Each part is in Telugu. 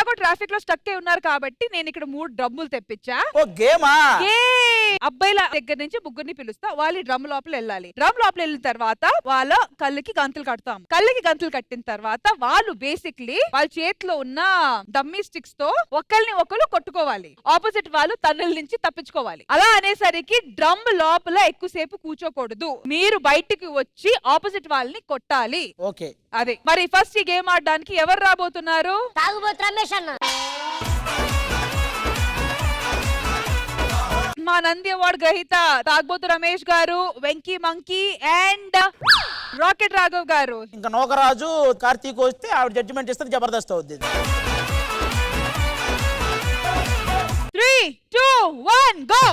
ఎలాగో ట్రాఫిక్ లో స్టక్ అయి ఉన్నారు కాబట్టి నేను ఇక్కడ 3 డ్రమ్ములు తెప్పించా. ఓ గేమా? అబ్బాయిల దగ్గర నుంచి ముగ్గురిని పిలుస్తా, వాళ్ళు డ్రమ్ లోపల వెళ్ళాలి. డ్రమ్ లోపల వెళ్ళిన తర్వాత వాళ్ళ కళ్ళకి గంతులు కడతాం. కళ్ళకి గంతులు కట్టిన తర్వాత వాళ్ళు బేసిక్లీ వాళ్ళ చేతిలో ఉన్న డమ్మీ స్టిక్స్ తో ఒకళ్ళని ఒకళ్ళు కొట్టుకోవాలి. ఆపోజిట్ వాళ్ళు తన్నుల నుంచి తప్పించుకోవాలి. అలా అనేసరికి డ్రమ్ లోపల ఎక్కువసేపు కూర్చోకూడదు. మీరు బయటికి వచ్చి ఆపోజిట్ వాళ్ళని కొట్టాలి. ఓకే, అదే మరి ఫస్ట్ ఈ గేమ్ ఆడడానికి ఎవరు రాబోతున్నారు? తాగుబోతు రమేష్ అన్న. మా నంది అవార్డు గ్రహీత తాగుబోతు రమేష్ గారు, Venky monkey and rocket Raghav గారు. ఇంకా నోకరాజు కార్తీక్ వస్తే ఆవిడ జడ్జిమెంట్ ఇస్తే జబర్దస్త్ అవుద్ది. 3, 2, 1 గో.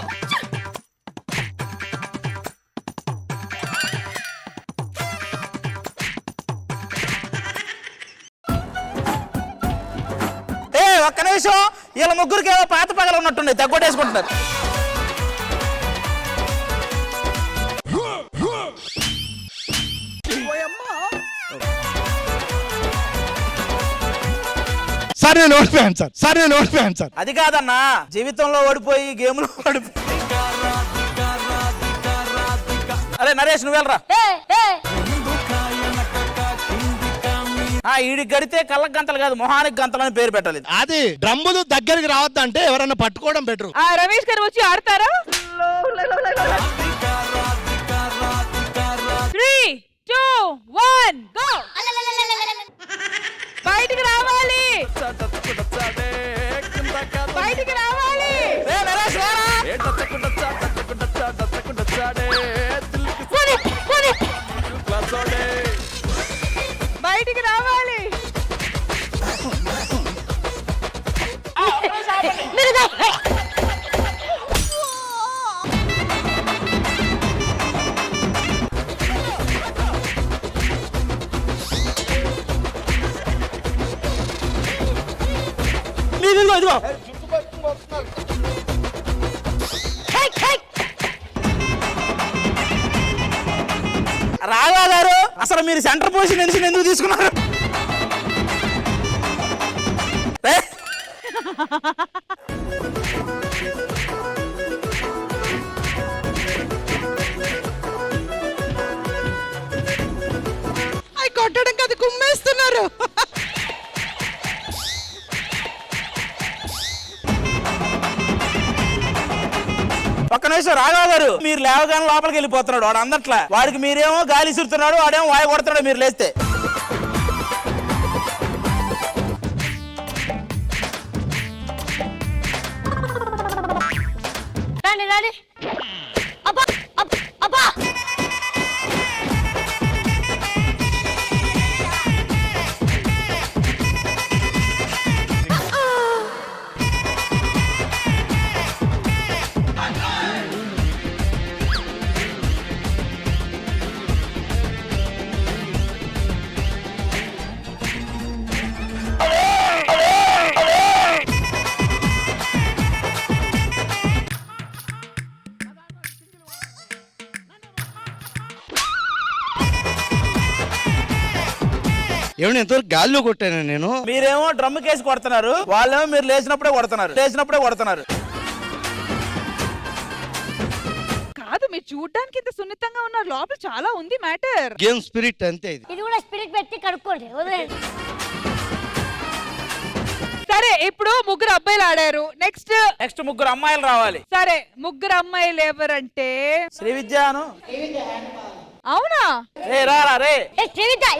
ఒక్క నిమిషం, వీళ్ళ ముగ్గురికి ఏదో పాత పగలు ఉన్నట్టుండే తగ్గొట్టేసుకుంటున్నారు. సార్ నేను ఓడిపోయాను సార్, సార్ నేను ఓడిపోయాను సార్. అది కాదన్నా, జీవితంలో ఓడిపోయి గేమ్లో ఓడిపోయి. అరే నరేష్ నువ్వు వెళ్ళరా. ఈడికి గడితే కళ్ళకి గంతలు కాదు, మొహానికి గంతలు అని పేరు పెట్టాలి. అది డ్రమ్ములు దగ్గరికి రావద్దంటే ఎవరన్నా పట్టుకోవడం బెటర్. రమేష్ గారు వచ్చి ఆడతారా? 3, 2, 1 గో. బయటికి రావాలి, బయటికి రావాలి. బయటికి రావాలి. ఇదిగో రాఘవ గారు, అసలు మీరు సెంటర్ పొజిషన్ నుంచి ఎందుకు తీసుకున్నారు? అవి కొట్టడం కదా, కుమ్మేస్తున్నారు. ఒక్క నిమిషం రాఘవ గారు, మీరు లేవగానే లోపలికి వెళ్ళిపోతున్నాడు వాడు అందట్లా. వాడికి మీరేమో గాలి ఇసురుతున్నాడు, వాడేమో వాయి కొడుతున్నాడు మీరు లేస్తే. రాని రాని. అబ్బా అబ్బా. ఏమన్నా ఎంతవరకు గాల్లో కొట్టాను నేను. మీరేమో డ్రమ్ కేసి కొడుతున్నారు, వాళ్ళేమో మీరు లేచినప్పుడే కొడుతున్నారు, లేచినప్పుడే కొడుతున్నారు. కాదు, మీరు చూడడానికి ఇంత సున్నితంగా ఉన్నారు, లోపల చాలా ఉంది మ్యాటర్. గేమ్ స్పిరిట్ అంతే. ఇది కూడా స్పిరిట్ పెట్టి కడుక్కోండి, వదిలేండి. సరే, ఇప్పుడు ముగ్గురు అబ్బాయిలు ఆడారు. నెక్స్ట్ ముగ్గురు అమ్మాయిలు రావాలి. సరే, ముగ్గురు అమ్మాయిలు ఎవరంటే శ్రీ విద్యాను. అవునా? రే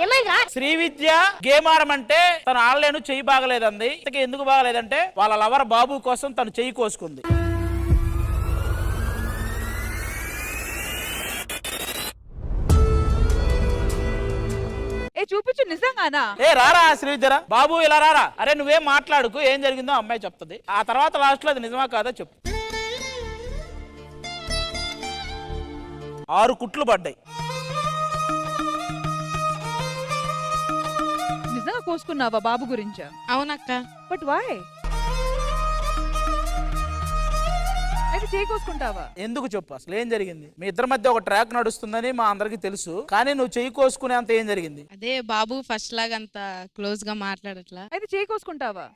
ఏమైందా? శ్రీ విద్య గేమ్ ఆడమంటే తను ఆడలేను, చెయ్యి బాగలేదంది. ఎందుకు బాగలేదంటే వాళ్ళ లవర్ బాబు కోసం తను చెయ్యి కోసుకుంది. చూపించు, నిజంగానా? రారా శ్రీ విద్యరా, బాబు ఇలా రారా. అరే నువ్వేం మాట్లాడుకు, ఏం జరిగిందో అమ్మాయి చెప్తుంది. ఆ తర్వాత లాస్ట్ లో అది నిజమా కాదా చెప్పు. 6 కుట్లు పడ్డాయి. నిజంగా కోసుకున్నావా బాబు గురించా? అవునక్క. But why? అయితే చేయి కోసుకుంటావా? ఎందుకు చెప్పు, అసలు ఏం జరిగింది? మీ ఇద్దరి మధ్య ఒక ట్రాక్ నడుస్తుందని మా అందరికి తెలుసు, కానీ నువ్వు చెయ్యి కోసుకునే అంత ఏం జరిగింది? అదే బాబు ఫస్ట్ లాగా అంత క్లోజ్ గా మాట్లాడట్లా. అయితే చేయి కోసుకుంటావా?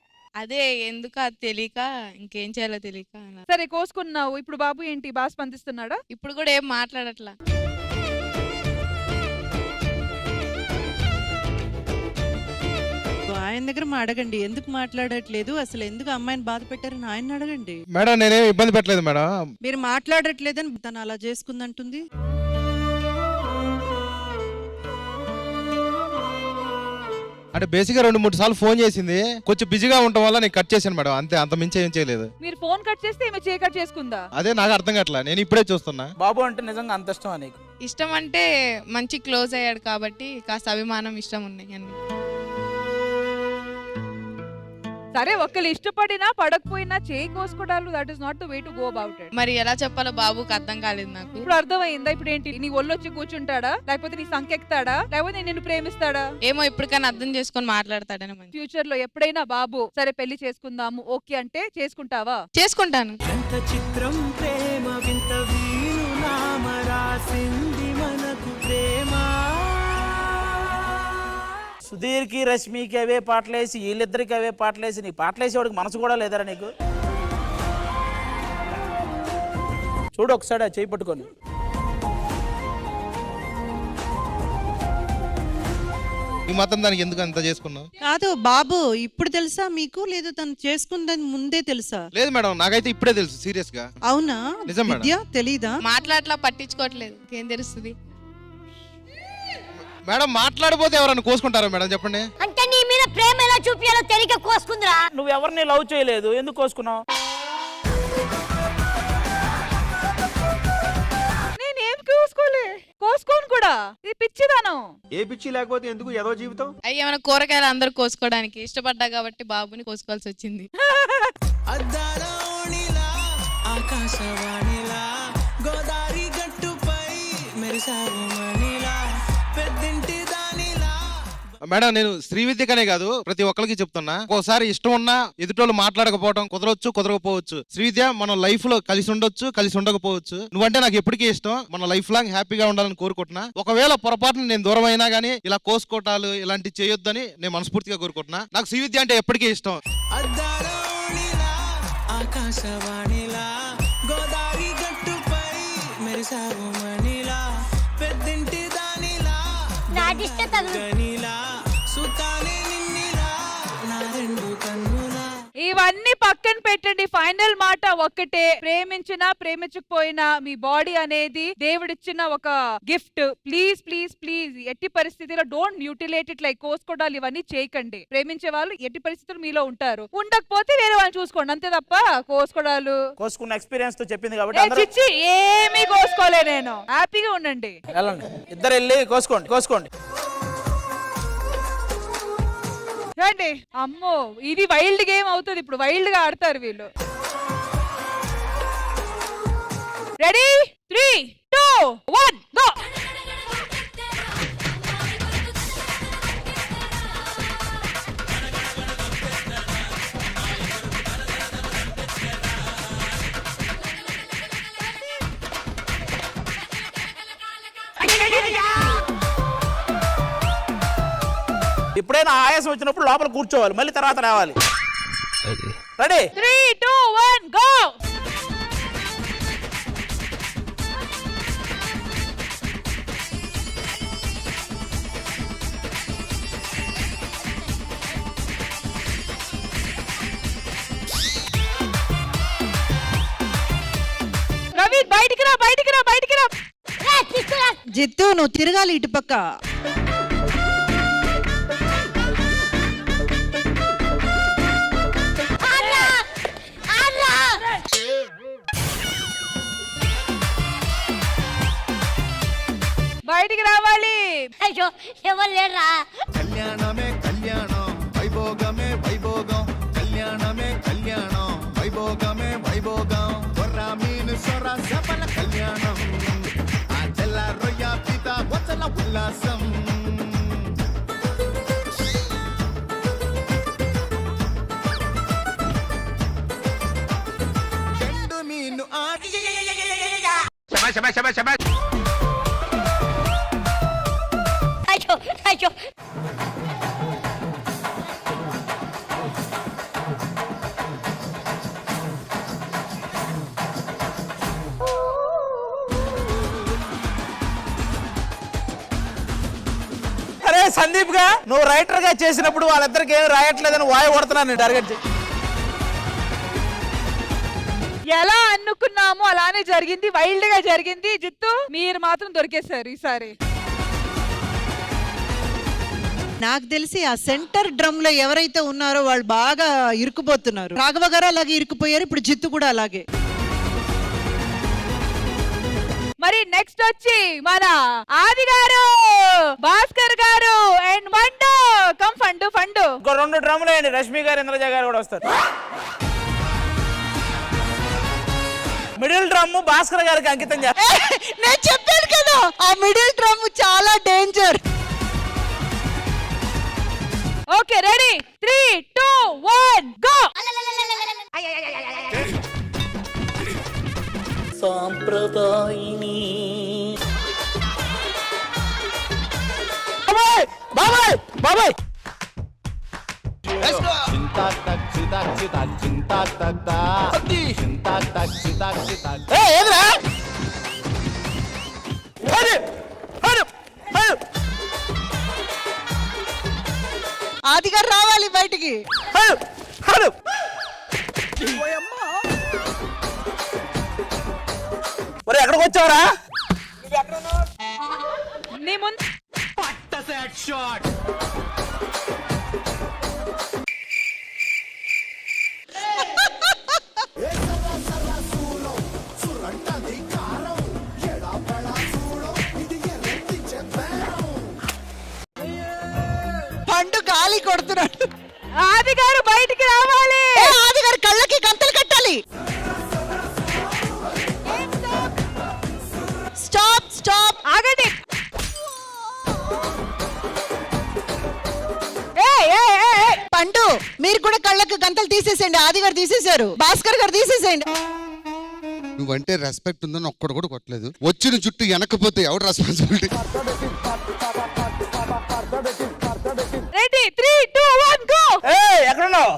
అదే ఎందుకు అది తెలియక ఇంకేం చేయాలో తెలియక అలా. సరే కోసుకున్నావు, ఇప్పుడు బాబు ఏంటి బాగా స్పందిస్తున్నాడా? ఇప్పుడు కూడా ఏం మాట్లాడట్లా. ఆయన దగ్గర అడగండి, ఎందుకు మాట్లాడట్లేదు, అసలు ఎందుకు అమ్మాయిని బాధ పెట్టారని ఆయన అడగండి. మేడం నేనేం ఇబ్బంది పెట్టలేదు మేడం. మీరు మాట్లాడట్లేదని తను అలా చేసుకుందంటుంది. అంటే బేసిక్ గా 2-3 సార్లు ఫోన్ చేసింది, కొంచెం బిజీగా ఉండటం వల్ల నేను కట్ చేశాను మేడం, అంతే, అంత మించి ఏం చేయలేదు. మీరు ఫోన్ కట్ చేస్తే ఈమె చేయి కట్ చేసుకుందా? అదే నాకు అర్థం కావట్లా, నేను ఇప్పుడే చూస్తున్నా. బాబు అంటే నిజంగా అంత ఇష్టమా నీకు? ఇష్టం అంటే మంచి క్లోజ్ అయ్యాడు కాబట్టి కాస్త అభిమానం ఇష్టం ఉన్నాయి అన్ని. సరే ఒక్కళ్ళు ఇష్టపడినా పడకపోయినా చేయి కోసుకోవడాలు that is not the way to go about it. మరి ఎలా చెప్పాలో బాబుకి అర్థం కాలేదు నాకు. ఇప్పుడు అర్థమైందా? ఇప్పుడు ఏంటి, నీ ఒళ్ళు వచ్చి కూర్చుంటాడా, లేకపోతే నీ సంకెక్తాడా, లేకపోతే నిన్ను ప్రేమిస్తాడా? ఏమో ఇప్పటికైనా అర్థం చేసుకొని మాట్లాడతాడని మంచి. ఫ్యూచర్ లో ఎప్పుడైనా బాబు సరే పెళ్లి చేసుకుందాము ఓకే అంటే చేసుకుంటావా? చేసుకుంటాను. ఎంత చిత్రం ప్రేమ వింత వీరు నామ రాసింది మనకు ప్రేమ. సుధీర్కి రష్మికి అవే పాటలేసి వీళ్ళిద్దరికి అవే పాటలేసి నీకు పాటలేసేవాడికి మనసు కూడా లేదరా నీకు? చూడు ఒకసారి చేయి పట్టుకొని. ఈ మాత్రం దానికి ఎందుకు అంత చేసుకున్నావు? కాదు బాబు, ఇప్పుడు తెలుసా మీకు, లేదు తను చేసుకుందని ముందే తెలుసా? లేదు మేడం, నాకైతే ఇప్పుడే తెలుసు సీరియస్ గా. అవునా? నిజం మేడం. విద్య తెలీదా? మాట్లాడలా, పట్టించుకోవట్లేదు, ఏం తెలుస్తుంది? మేడం మాట్లాడబోతే ఎవరైనా కోసుకుంటారా మేడం చెప్పండి? అంటే నీ మీద ప్రేమ ఎలా చూపించాలో తెలియక కోసుకుందిరా. నువ్వు ఎవరిని లవ్ చేయలేదు, ఎందుకు కోసుకున్నావు? నేనేం కోసుకోలే, కోసుకోను కూడా, ఇది పిచ్చిదానం. ఏ పిచ్చి లేకపోతే ఎందుకు ఏదో జీవితం. అయ్యి ఏమైనా కూరగాయలు అందరూ కోసుకోవడానికి ఇష్టపడ్డా కాబట్టి బాబుని కోసుకోవాల్సి వచ్చింది. అద్దాలౌనిలా ఆకాశవాణిలా గోదారి గట్టుపై మెరిసావు మణిలా పెద్దింటి దానిలా. మేడం నేను శ్రీవిద్యకనే కాదు ప్రతి ఒక్కరికి చెప్తున్నా, ఒకసారి ఇష్టం ఉన్నా ఎదుటోళ్ళు మాట్లాడకపోవడం కుదరొచ్చు కుదరకపోవచ్చు. శ్రీవిద్య మనం లైఫ్ లో కలిసి ఉండొచ్చు కలిసి ఉండకపోవచ్చు, నువ్వంటే నాకు ఎప్పటికీ ఇష్టం, మన లైఫ్ లాంగ్ హ్యాపీగా ఉండాలని కోరుకుంటున్నా. ఒకవేళ పొరపాటున నేను దూరం అయినా గానీ ఇలా కోసుకోటాలు ఇలాంటివి చేయొద్దని నేను మనస్ఫూర్తిగా కోరుకుంటున్నా. నాకు శ్రీవిద్య అంటే ఎప్పటికీ ఇష్టం. అద్దాలౌనిలా ఆకాశవాణిలా గోదారి గట్టుపై మెరిసావు మణిలా పెద్దింటి దానిలా నాదిష్ట తగు గనిలా సుతానే నిన్నిలా నా రెండు కన్నులా. ఇవన్నీ పక్కన పెట్టండి, ఫైనల్ మాట ఒక్కటే, ప్రేమించినా ప్రేమించకపోయినా మీ బాడీ అనేది దేవుడిచ్చిన ఒక గిఫ్ట్. ప్లీజ్ ప్లీజ్ ప్లీజ్ ఎట్టి పరిస్థితిలో డోంట్ మ్యూటిలేట్ ఇట్ లైక్ కోసుకోవడాలు ఇవన్నీ చేయకండి. ప్రేమించే వాళ్ళు ఎట్టి పరిస్థితులు మీలో ఉంటారు, ఉండకపోతే వేరే వాళ్ళని చూసుకోండి అంతే తప్ప కోసుకోవడాలు. కోసుకున్న ఎక్స్పీరియన్స్ తో చెప్పింది కాబట్టి అందరూ చిచ్చి ఏమీ కోసుకోలే, నేను హ్యాపీగా ఉండండి. వెళ్ళండి, ఇద్దరు వెళ్ళి కోసుకోండి కోసుకోండి. రండి. అమ్మో ఇది వైల్డ్ గేమ్ అవుతుంది, ఇప్పుడు వైల్డ్ గా ఆడతారు వీళ్ళు. Ready 3, 2, 1 go. ఎప్పుడైనా ఆయాసం వచ్చినప్పుడు లోపల కూర్చోవాలి, మళ్ళీ తర్వాత రావాలి. Ready 3, 2, 1 go. రవి బయటికి రా బయటికి రా బయటికి రా. జిత్తు నువ్వు తిరగాలి ఇటుపక్క. బయటికి రావాలి. అయ్యో ఎవరు లేరా. కళ్యాణమే కళ్యాణం వైభోగమే వైభోగం కళ్యాణమే కళ్యాణం వైభోగమే వైభోగం కొర్ర మీను సొర సపల కళ్యాణం ఆ జల్ల రొయ్య పిత వచల ఉల్లాసం చెండు మీను ఆడి అయ్యో అయ్యో సందీప్ గా నువ్వు రైటర్ గా చేసినప్పుడు వాళ్ళిద్దరికి ఏం రాయట్లేదని వాయి కొడుతున్నాను టార్గెట్ చేసి. ఎలా అనుకున్నామో అలానే జరిగింది, వైల్డ్ గా జరిగింది. జిత్తు మీరు మాత్రం దొరికేశారు ఈసారి. నాకు తెలిసి ఆ సెంటర్ డ్రమ్ లో ఎవరైతే ఉన్నారో వాళ్ళు బాగా ఇరుక్కుపోతున్నారు. రాఘవ గారు అలాగే ఇరుక్కుపోయారు, ఇప్పుడు జిత్తు కూడా అలాగే. మరి నెక్స్ట్ వచ్చి మన ఆది గారు, భాస్కర్ గారు అండ్ మండు. Come fund fund. ఇంకో 2 డ్రమ్లు వేయండి, రష్మి గారు ఇంద్రజ గారు కూడా వస్తారు. మిడిల్ డ్రమ్ భాస్కర్ గారికి అంకితం చేస్తారు. నేను చెప్పాను కదా ఆ మిడిల్ డ్రమ్ చాలా డేంజర్. Okay ready 3, 2, 1 go. సాంప్రదాయిని బాబాయ్ బాబాయ్ బాబాయ్ చింతా తక్ చితా చితా చింతా తక్ తా చింతా తక్ చితా చితా ఏదిరా హరి హరి హరి ఆది గారు రావాలి బయటికి. హరి హరి మరి ఎక్కడికి వచ్చావరా? నీ ముందు పండు గాలి కొడుతున్నాడు. ఆది గారు బయటికి రావాలి. ఆది గారు కళ్ళకి గంతలు కట్టాలి. స్టాప్ స్టాప్ ఆగండి. పండు మీరు కూడా కళ్ళకి గంతలు తీసేసేయండి. ఆది గారు తీసేశారు, భాస్కర్ గారు తీసేసేయండి. నువ్వంటే రెస్పెక్ట్ ఉందని ఒక్కడు కూడా కొట్టలేదు. వచ్చిన చుట్టూ వెనకపోతే ఎవరు రెస్పాన్సిబిలిటీ? Ready 3, 2, 1 go. ఎక్కడున్నావు?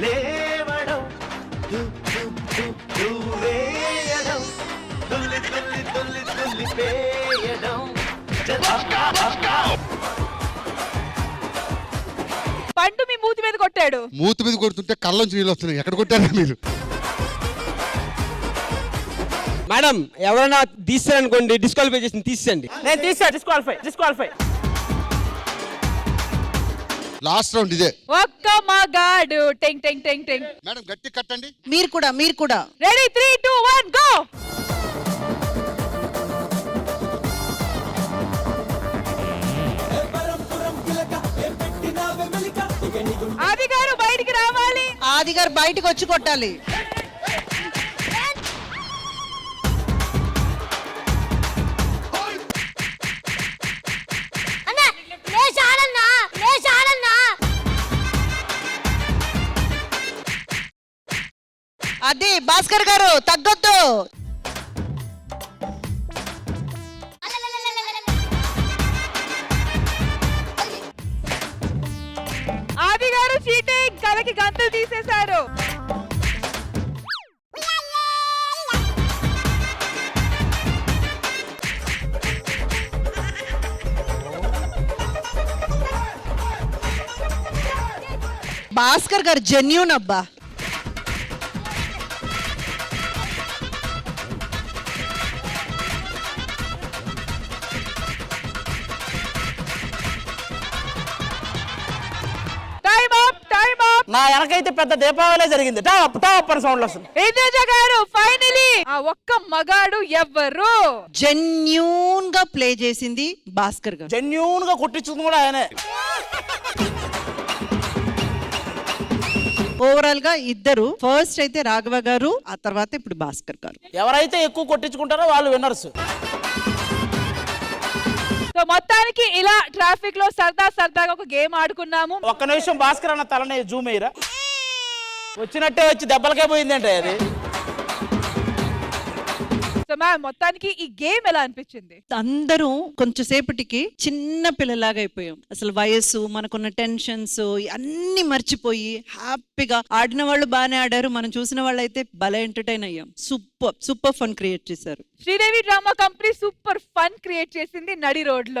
లేవడం వేయడం తుల్లి తుల్లి తుల్లి తుల్లి వేయడం. పండు మీ మూతి మీద కొట్టాడు. మూతి మీద కొడుతుంటే కళ్ళంచి నీళ్ళు వస్తున్నాయి. ఎక్కడ కొట్టారా మీరు? మేడం ఎవరైనా తీసారనుకోండి, డిస్క్వాలిఫై చేసి తీసేయండి. నేను తీసా. డిస్క్వాలిఫై. లాస్ట్ రౌండ్ ఇదే. ఒక్క మగాడు టెంగ్ టెంగ్ టెంగ్ టెంగ్. మేడం గట్టి కట్టండి. మీరు కూడా రెడీ 3, 2, 1 గో. ఆది గారు బయటికి రావాలి. ఆది గారు బయటికి వచ్చి కొట్టాలి. అన్న లేచాడన్నా లేచాడన్నా. అది భాస్కర్ గారు తగ్గొద్దు. ఆది గారు చీటింగ్, కలకి గంతులు తీసేశారు. భాస్కర్ గారు జెన్యూన్ అబ్బా. నా వెనకైతే పెద్ద దీపావళి జరిగింది. టాప్ టాప్ అని సౌండ్ వస్తుంది. ఇంద్రజ గారు ఫైనలీ ఆ ఒక్క మగాడు ఎవ్వరు? జెన్యూన్ గా ప్లే చేసింది భాస్కర్ గారు. జెన్యూన్ గా కొట్టించుకుంది కూడా ఆయనే. ఓవరాల్ గా ఇద్దరు, ఫస్ట్ అయితే రాఘవ గారు, ఆ తర్వాత ఇప్పుడు భాస్కర్ గారు. ఎవరైతే ఎక్కువ కొట్టించుకుంటారో వాళ్ళు విన్నర్స్. సో మొత్తానికి ఇలా ట్రాఫిక్ లో సరదాగా ఒక గేమ్ ఆడుకున్నాము. ఒక్క నిమిషం భాస్కర్ అన్న తలనే జూమ్ అయ్యిరా. వచ్చినట్టే వచ్చి దెబ్బలకే పోయిందంటే అది. సో మ్యామ్ మొత్తానికి ఈ గేమ్ ఎలా అనిపించింది? అందరూ కొంచెం సేపటికి చిన్న పిల్లలాగా అయిపోయాం. అసలు వయస్సు, మనకున్న టెన్షన్స్ అన్ని మర్చిపోయి హ్యాపీగా ఆడిన వాళ్ళు బాగానే ఆడారు, మనం చూసిన వాళ్ళు అయితే భలే ఎంటర్టైన్ అయ్యాం. సూపర్ ఫన్ క్రియేట్ చేశారు. Sridevi drama company super fun create చేసింది నడి రోడ్ లో.